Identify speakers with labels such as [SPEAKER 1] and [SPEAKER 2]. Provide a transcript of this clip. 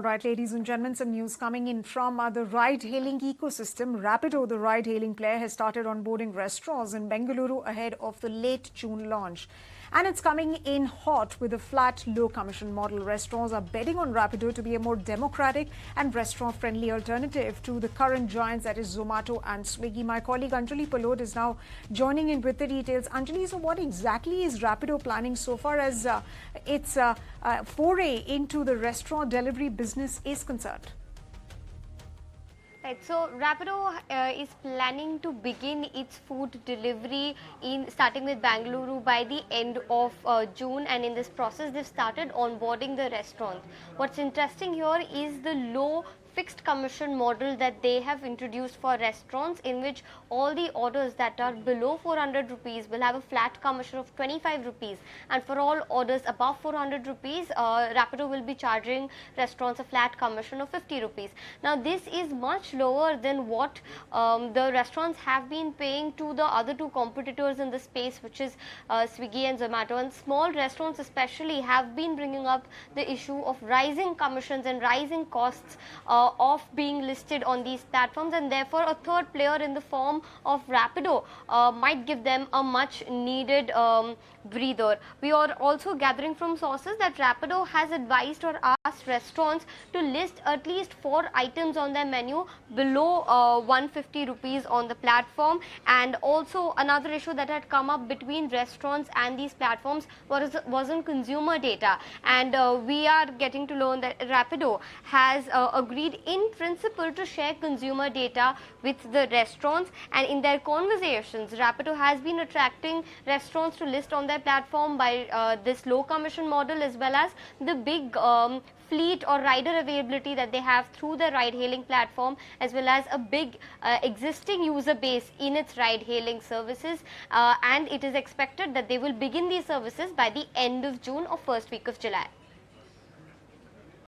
[SPEAKER 1] Right, ladies and gentlemen, some news coming in from the ride-hailing ecosystem. Rapido, the ride-hailing player, has started onboarding restaurants in Bengaluru ahead of the late June launch. And it's coming in hot with a flat, low-commission model. Restaurants are betting on Rapido to be a more democratic and restaurant-friendly alternative to the current giants, that is Zomato and Swiggy. My colleague Anjali Palod is now joining in with the details. Anjali, so what exactly is Rapido planning so far as its foray into the restaurant delivery business is concerned?
[SPEAKER 2] Right, so Rapido is planning to begin its food delivery starting with Bangalore by the end of June, and in this process they've started onboarding the restaurants. What's interesting here is the low fixed commission model that they have introduced for restaurants, in which all the orders that are below 400 rupees will have a flat commission of 25 rupees, and for all orders above 400 rupees Rapido will be charging restaurants a flat commission of 50 rupees. Now this is much lower than what the restaurants have been paying to the other two competitors in the space, which is Swiggy and Zomato. And small restaurants especially have been bringing up the issue of rising commissions and rising costs of being listed on these platforms, and therefore a third player in the form of Rapido might give them a much needed breather. We are also gathering from sources that Rapido has advised or asked restaurants to list at least 4 items on their menu below 150 rupees on the platform. And also another issue that had come up between restaurants and these platforms was on consumer data, and we are getting to learn that Rapido has agreed in principle to share consumer data with the restaurants, and in their conversations Rapido has been attracting restaurants to list on their platform by this low commission model, as well as the big fleet or rider availability that they have through the ride hailing platform, as well as a big existing user base in its ride hailing services, and it is expected that they will begin these services by the end of June or first week of July.